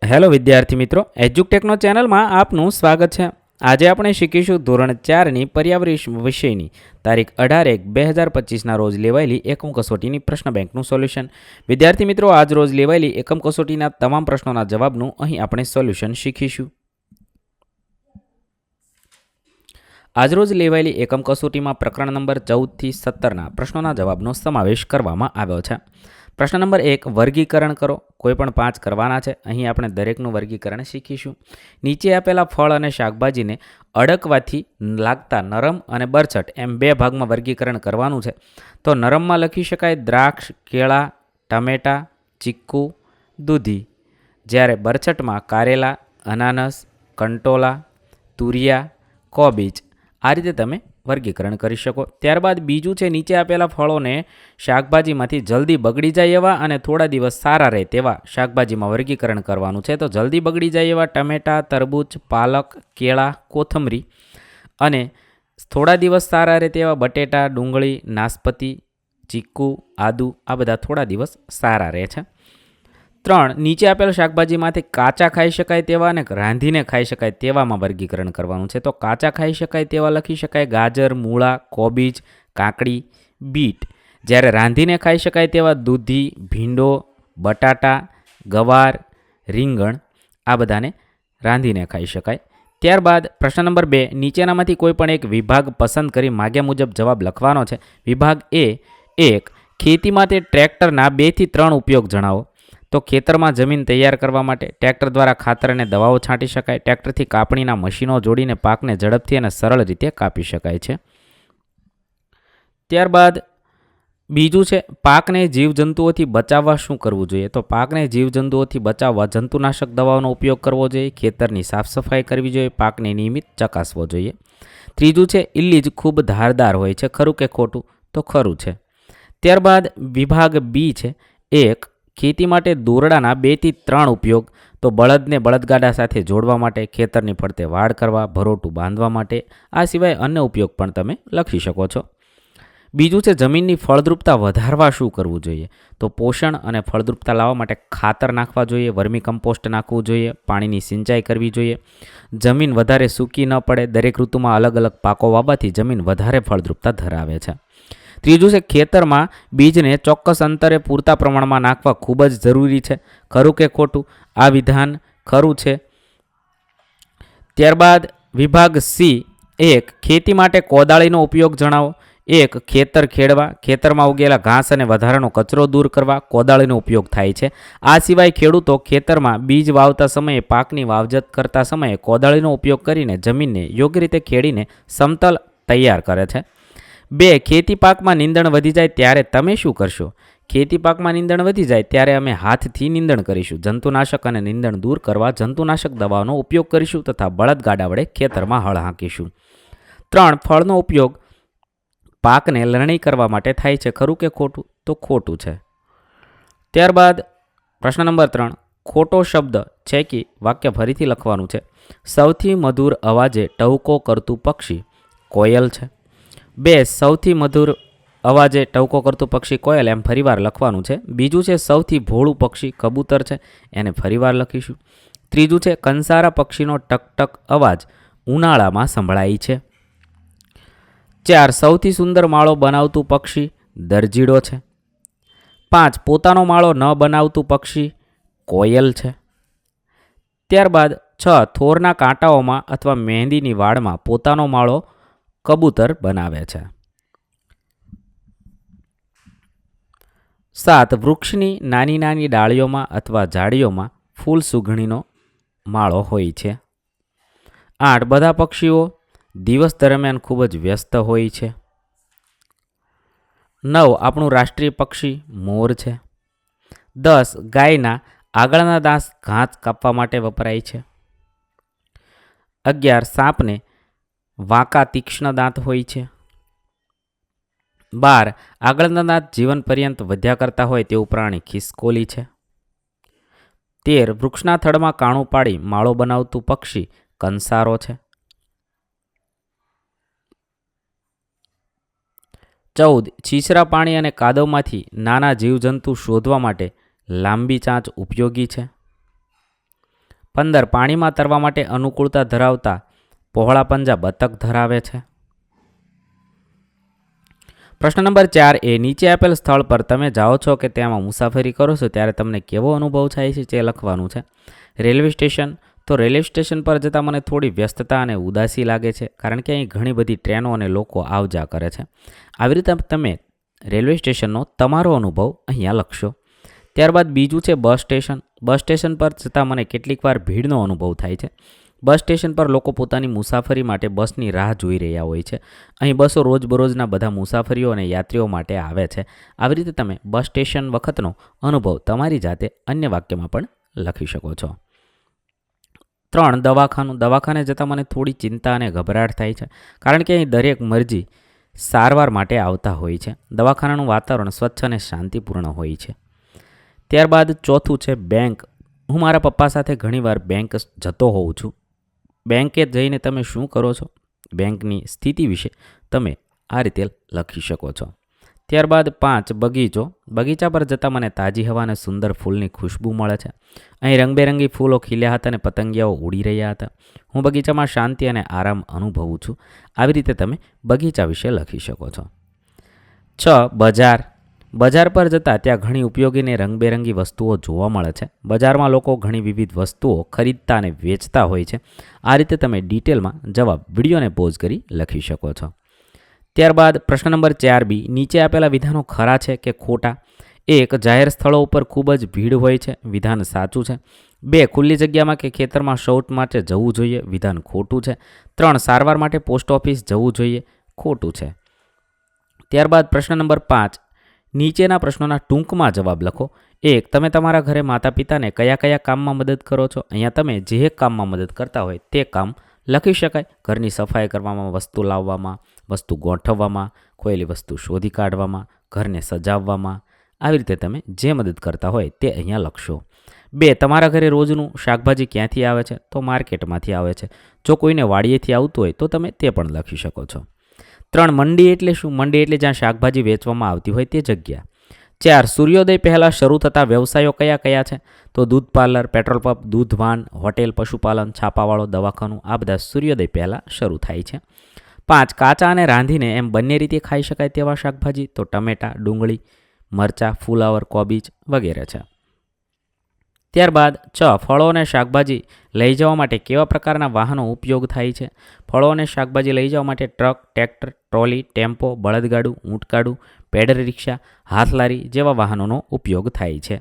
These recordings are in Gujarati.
હેલો વિદ્યાર્થી મિત્રો, એજ્યુકટેકનો ચેનલમાં આપનું સ્વાગત છે. આજે આપણે શીખીશું ધોરણ 4ની પર્યાવરણ વિષયની તારીખ 18/1/2025ના રોજ લેવાયેલી એકમ કસોટીની પ્રશ્ન બેંકનું સોલ્યુશન. વિદ્યાર્થી મિત્રો, આજ રોજ લેવાયેલી એકમ કસોટીના તમામ પ્રશ્નોના જવાબનું અહીં આપણે સોલ્યુશન શીખીશું. આજરોજ લેવાયેલી એકમ કસોટીમાં પ્રકરણ નંબર 14 થી 17ના પ્રશ્નોના જવાબનો સમાવેશ કરવામાં આવ્યો છે. પ્રશ્ન નંબર 1, વર્ગીકરણ કરો. કોઈ પણ 5 કરવાના છે. અહીં આપણે દરેકનું વર્ગીકરણ શીખીશું. નીચે આપેલા ફળ અને શાકભાજીને અડકવાથી લાગતા નરમ અને બરછટ એમ 2 ભાગમાં વર્ગીકરણ કરવાનું છે. તો નરમમાં લખી શકાય દ્રાક્ષ, કેળા, ટમેટા, ચીક્કુ, દૂધી. જ્યારે બરછટમાં કારેલા, અનાનસ, કંટોલા, તુરિયા, કોબીજ. આ રીતે તમે વર્ગીકરણ કરી શકો. ત્યારબાદ બીજું છે, નીચે આપેલા ફળોને શાકભાજીમાંથી જલ્દી બગડી જાય એવા અને થોડા દિવસ સારા રહે તેવા શાકભાજીમાં વર્ગીકરણ કરવાનું છે. તો જલ્દી બગડી જાય એવા ટમેટા, તરબૂચ, પાલક, કેળા, કોથમરી અને થોડા દિવસ સારા રહે તેવા બટેટા, ડુંગળી, નાસપતી, ચીક્કુ, આદુ. આ બધા થોડા દિવસ સારા રહે છે. 3, નીચે આપેલ શાકભાજીમાંથી કાચા ખાઈ શકાય તેવા અને રાંધીને ખાઈ શકાય તેવામાં વર્ગીકરણ કરવાનું છે. તો કાચા ખાઈ શકાય તેવા લખી શકાય ગાજર, મૂળા, કોબીજ, કાકડી, બીટ. જ્યારે રાંધીને ખાઈ શકાય તેવા દૂધી, ભીંડો, બટાટા, ગવાર, રીંગણ. આ બધાને રાંધીને ખાઈ શકાય. ત્યારબાદ પ્રશ્ન નંબર 2, નીચેનામાંથી કોઈ પણ એક વિભાગ પસંદ કરી માગ્યા મુજબ જવાબ લખવાનો છે. વિભાગ એ 1, ખેતી માટે ટ્રેક્ટરના 2 થી 3 ઉપયોગ જણાવો. તો ખેતરમાં જમીન તૈયાર કરવા માટે ટ્રેક્ટર દ્વારા ખાતર અને દવાઓ છાંટી શકાય. ટ્રેક્ટરથી કાપણીના મશીનો જોડીને પાકને ઝડપથી અને સરળ રીતે કાપી શકાય છે. ત્યારબાદ બીજું છે, પાકને જીવજંતુઓથી બચાવવા શું કરવું જોઈએ. તો પાકને જીવજંતુઓથી બચાવવા જંતુનાશક દવાઓનો ઉપયોગ કરવો જોઈએ. ખેતરની સાફ સફાઈ કરવી જોઈએ. પાકને નિયમિત ચકાસવો જોઈએ. ત્રીજું છે, ઇલ્લીજ ખૂબ ધારદાર હોય છે. ખરું કે ખોટું? તો ખરું છે. ત્યારબાદ વિભાગ બી છે 1, ખેતી માટે દોરડાના 2 થી 3 ઉપયોગ. તો બળદને બળદગાડા સાથે જોડવા માટે, ખેતરની ફરતે વાડ કરવા, ભરોટું બાંધવા માટે. આ સિવાય અન્ય ઉપયોગ પણ તમે લખી શકો છો. બીજું છે, જમીનની ફળદ્રુપતા વધારવા શું કરવું જોઈએ. તો પોષણ અને ફળદ્રુપતા લાવવા માટે ખાતર નાખવા જોઈએ, વર્મી કમ્પોસ્ટ નાખવું જોઈએ, પાણીની સિંચાઈ કરવી જોઈએ. જમીન વધારે સૂકી ન પડે. દરેક ઋતુમાં અલગ અલગ પાકો વાવવાથી જમીન વધારે ફળદ્રુપતા ધરાવે છે. ત્રીજું છે, ખેતરમાં બીજને ચોક્કસ અંતરે પૂરતા પ્રમાણમાં નાખવા ખૂબ જ જરૂરી છે. ખરું કે ખોટું? આ વિધાન ખરું છે. ત્યારબાદ વિભાગ સી 1, ખેતી માટે કોદાળીનો ઉપયોગ જણાવો. 1, ખેતર ખેડવા, ખેતરમાં ઉગેલા ઘાસ અને વધારાનો કચરો દૂર કરવા કોદાળીનો ઉપયોગ થાય છે. આ સિવાય ખેડૂતો ખેતરમાં બીજ વાવતા સમયે, પાકની વાવજત કરતા સમયે કોદાળીનો ઉપયોગ કરીને જમીનને યોગ્ય રીતે ખેડીને સમતલ તૈયાર કરે છે. 2, ખેતી પાકમાં નીંદણ વધી જાય ત્યારે તમે શું કરશો. ખેતી પાકમાં નીંદણ વધી જાય ત્યારે અમે હાથથી નીંદણ કરીશું. જંતુનાશક અને નીંદણ દૂર કરવા જંતુનાશક દવાઓનો ઉપયોગ કરીશું તથા બળદગાડા વડે ખેતરમાં હળ હાંકીશું. 3, ફળનો ઉપયોગ પાકને લણણી કરવા માટે થાય છે. ખરું કે ખોટું? તો ખોટું છે. ત્યારબાદ પ્રશ્ન નંબર 3, ખોટો શબ્દ છે કે વાક્ય ફરીથી લખવાનું છે. સૌથી મધુર અવાજે ટહુકો કરતું પક્ષી કોયલ છે. 2, સૌથી મધુર અવાજે ટહુકો કરતું પક્ષી કોયલ એમ ફરીવાર લખવાનું છે. બીજું છે, સૌથી ભોળું પક્ષી કબૂતર છે. એને ફરીવાર લખીશું. ત્રીજું છે, કંસારા પક્ષીનો ટકટક અવાજ ઉનાળામાં સંભળાય છે. 4, સૌથી સુંદર માળો બનાવતું પક્ષી દરજીડો છે. 5, પોતાનો માળો ન બનાવતું પક્ષી કોયલ છે. ત્યારબાદ 6, થોરના કાંટાઓમાં અથવા મહેંદીની વાડમાં પોતાનો માળો કબૂતર બનાવે છે. 7, વૃક્ષની નાની નાની ડાળીઓમાં અથવા ઝાડીઓમાં ફૂલ સુગણીનો માળો હોય છે. 8, બધા પક્ષીઓ દિવસ દરમિયાન ખૂબ જ વ્યસ્ત હોય છે. 9, આપણું રાષ્ટ્રીય પક્ષી મોર છે. 10, ગાયના આગળના દાંત ઘાસ કાપવા માટે વપરાય છે. 11, સાપને વાંકા તીક્ષ્ણ દાંત હોય છે. 12, આગળના દાંત જીવન પર્યંત વધ્યા કરતા હોય તેવું પ્રાણી ખિસકોલી છે. 13, વૃક્ષના થડમાં કાણું પાડી માળો બનાવતું પક્ષી કંસારો છે. 14, છીછરા પાણી અને કાદવમાંથી નાના જીવજંતુ શોધવા માટે લાંબી ચાંચ ઉપયોગી છે. 15 પાણીમાં તરવા માટે અનુકૂળતા ધરાવતા પહોળા પંજા બતક ધરાવે છે. પ્રશ્ન નંબર 4 નીચે આપેલ સ્થળ પર તમે જાઓ છો કે તેમાં મુસાફરી કરો છો ત્યારે તમને કેવો અનુભવ થાય છે તે લખવાનું છે. રેલવે સ્ટેશન, તો રેલવે સ્ટેશન પર જતાં મને થોડી વ્યસ્તતા અને ઉદાસી લાગે છે, કારણ કે અહીં ઘણી બધી ટ્રેનો અને લોકો આવ જા કરે છે. આવી રીતે તમે રેલવે સ્ટેશનનો તમારો અનુભવ અહીંયા લખશો. ત્યારબાદ બીજું છે બસ સ્ટેશન. બસ સ્ટેશન પર જતાં મને કેટલીક વાર ભીડનો અનુભવ થાય છે. બસ સ્ટેશન પર લોકો પોતાની મુસાફરી માટે બસની રાહ જોઈ રહ્યા હોય છે. અહીં બસો રોજબરોજના બધા મુસાફરીઓ અને યાત્રીઓ માટે આવે છે. આવી રીતે તમે બસ સ્ટેશન વખતનો અનુભવ તમારી જાતે અન્ય વાક્યમાં પણ લખી શકો છો. 3 દવાખાનું. દવાખાને જતાં મને થોડી ચિંતા અને ગભરાટ થાય છે, કારણ કે અહીં દરેક મરજી સારવાર માટે આવતા હોય છે. દવાખાનાનું વાતાવરણ સ્વચ્છ અને શાંતિપૂર્ણ હોય છે. ત્યારબાદ ચોથું છે બેંક. હું મારા પપ્પા સાથે ઘણીવાર બેંક જતો હોઉં છું. બેંકે જઈને તમે શું કરો છો? બેંકની સ્થિતિ વિશે તમે આ રીતે લખી શકો છો. ત્યારબાદ 5 બગીચો. બગીચા પર જતાં મને તાજી હવા અને સુંદર ફૂલની ખુશ્બુ મળે છે. અહીં રંગબેરંગી ફૂલો ખીલ્યા હતા અને પતંગિયાઓ ઉડી રહ્યા હતા. હું બગીચામાં શાંતિ અને આરામ અનુભવું છું. આવી રીતે તમે બગીચા વિશે લખી શકો છો. 6 બજાર. બજાર પર જતાં ત્યાં ઘણી ઉપયોગી અને રંગબેરંગી વસ્તુઓ જોવા મળે છે. બજારમાં લોકો ઘણી વિવિધ વસ્તુઓ ખરીદતા અને વેચતા હોય છે. આ રીતે તમે ડિટેલમાં જવાબ વિડીયોને પોઝ કરી લખી શકો છો. ત્યારબાદ પ્રશ્ન નંબર 4 નીચે આપેલા વિધાનો ખરા છે કે ખોટા? 1 જાહેર સ્થળો ઉપર ખૂબ જ ભીડ હોય છે. વિધાન સાચું છે. 2 ખુલ્લી જગ્યામાં કે ખેતરમાં શૌચ માટે જવું જોઈએ. વિધાન ખોટું છે. 3 સારવાર માટે પોસ્ટ ઓફિસ જવું જોઈએ. ખોટું છે. ત્યારબાદ પ્રશ્ન નંબર 5 નીચેના પ્રશ્નોના ટૂંકમાં જવાબ લખો. 1 તમે તમારા ઘરે માતા પિતાને કયા કયા કામમાં મદદ કરો છો? અહીંયા તમે જે કામમાં મદદ કરતા હોય તે કામ લખી શકાય. ઘરની સફાઈ કરવામાં, વસ્તુ લાવવામાં, વસ્તુ ગોઠવવામાં, ખોયેલી વસ્તુ શોધી કાઢવામાં, ઘરને સજાવવામાં. આવી રીતે તમે જે મદદ કરતા હોય તે અહીંયા લખશો. 2 તમારા ઘરે રોજનું શાકભાજી ક્યાંથી આવે છે? તો માર્કેટમાંથી આવે છે. જો કોઈને વાડીએથી આવતું હોય તો તમે તે પણ લખી શકો છો. 3 મંડી એટલે શું? મંડી એટલે જ્યાં શાકભાજી વેચવામાં આવતી હોય તે જગ્યા. 4 સૂર્યોદય પહેલાં શરૂ થતા વ્યવસાયો કયા કયા છે? તો દૂધ પાર્લર, પેટ્રોલ પંપ, દૂધ વાન, હોટેલ, પશુપાલન, છાપાવાળો, દવાખાનું, આ બધા સૂર્યોદય પહેલાં શરૂ થાય છે. 5 કાચા અને રાંધીને એમ બંને રીતે ખાઈ શકાય તેવા શાકભાજી? તો ટમેટા, ડુંગળી, મરચાં, ફુલાવર, કોબીજ વગેરે છે. ત્યારબાદ 6 ફળો અને શાકભાજી લઈ જવા માટે કેવા પ્રકારના વાહનો ઉપયોગ થાય છે? ફળો અને શાકભાજી લઈ જવા માટે ટ્રક, ટ્રેક્ટર, ટ્રોલી, ટેમ્પો, બળદગાડું, ઊંટગાડું, પેડલ રિક્ષા, હાથલારી જેવા વાહનોનો ઉપયોગ થાય છે.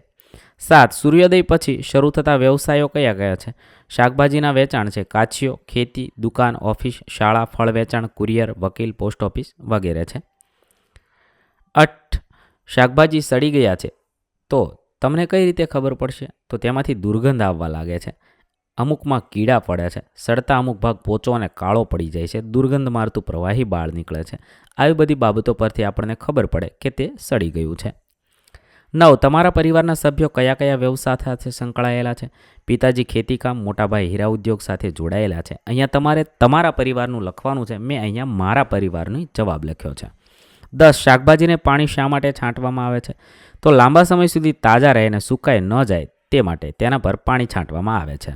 7 સૂર્યોદય પછી શરૂ થતા વ્યવસાયો કયા કયા છે? શાકભાજીના વેચાણ છે. કાચીઓ, ખેતી, દુકાન, ઓફિસ, શાળા, ફળ વેચાણ, કુરિયર, વકીલ, પોસ્ટ ઓફિસ વગેરે છે. 8 શાકભાજી સડી ગયા છે તો તમને કઈ રીતે ખબર પડશે? તો તેમાંથી દુર્ગંધ આવવા લાગે છે. અમુકમાં કીડા પડે છે. સડતા અમુક ભાગ પોચો અને કાળો પડી જાય છે. દુર્ગંધ મારતું પ્રવાહી બહાર નીકળે છે. આવી બધી બાબતો પરથી આપણને ખબર પડે કે તે સડી ગયું છે. 9 તમારા પરિવારના સભ્યો કયા કયા વ્યવસાય સાથે સંકળાયેલા છે? પિતાજી ખેતીકામ, મોટાભાઈ હીરા ઉદ્યોગ સાથે જોડાયેલા છે. અહીંયા તમારે તમારા પરિવારનું લખવાનું છે. મેં અહીંયા મારા પરિવારનો જવાબ લખ્યો છે. 10 શાકભાજીને પાણી શા માટે છાંટવામાં આવે છે? તો લાંબા સમય સુધી તાજા રહે અને સુકાઈ ન જાય તે માટે તેના પર પાણી છાંટવામાં આવે છે.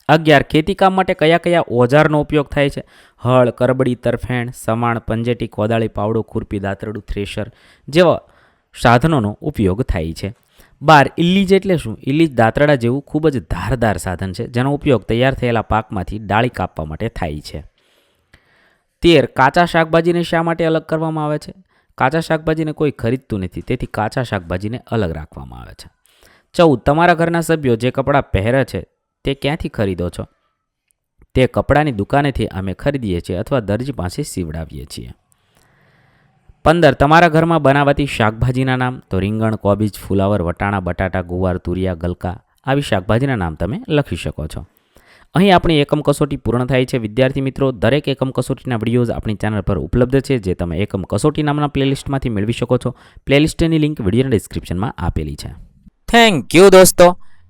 11 ખેતીકામ માટે કયા કયા ઓજારનો ઉપયોગ થાય છે? હળ, કરબડી, તરફેણ, સમાણ, પંજેટી, કોદાળી, પાવડો, ખુરપી, દાતરડું, થ્રેશર જેવા સાધનોનો ઉપયોગ થાય છે. 12 ઇલ્લીજ એટલે શું? ઇલ્લીજ દાતરડા જેવું ખૂબ જ ધારદાર સાધન છે જેનો ઉપયોગ તૈયાર થયેલા પાકમાંથી ડાળી કાપવા માટે થાય છે. 13 કાચા શાકભાજીને શા માટે અલગ કરવામાં આવે છે? કાચા શાકભાજીને કોઈ ખરીદતું નથી, તેથી કાચા શાકભાજીને અલગ રાખવામાં આવે છે. 14 તમારા ઘરના સભ્યો જે કપડાં પહેરે છે તે ક્યાંથી ખરીદો છો? તે કપડાની દુકાનેથી અમે ખરીદીએ છીએ અથવા દરજી પાસે સીવડાવીએ છીએ. 15 તમારા ઘરમાં બનાવાતી શાકભાજીના નામ? તો રીંગણ, કોબીજ, ફુલાવર, વટાણા, બટાટા, ગુવાર, તુરિયા, ગલકા આવી શાકભાજીના નામ તમે લખી શકો છો. અહીં આપણી એકમ કસોટી પૂર્ણ થાય છે. વિદ્યાર્થી મિત્રો, દરેક એકમ કસોટીના વિડીયોઝ આપણી ચેનલ પર ઉપલબ્ધ છે જે તમે એકમ કસોટી નામના પ્લેલિસ્ટમાંથી મેળવી શકો છો. પ્લેલિસ્ટની લિંક વિડીયોના ડિસ્ક્રિપ્શનમાં આપેલી છે. થેન્ક યુ દોસ્તો.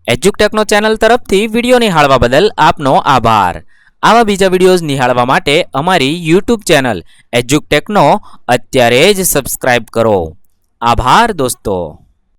એજ્યુકટેકનો ચેનલ તરફથી વિડીયો નિહાળવા બદલ આપનો આભાર. આવા બીજા વિડીયોઝ નિહાળવા માટે અમારી યુટ્યુબ ચેનલ એજ્યુકટેકનો અત્યારે જ સબસ્ક્રાઇબ કરો. આભાર દોસ્તો.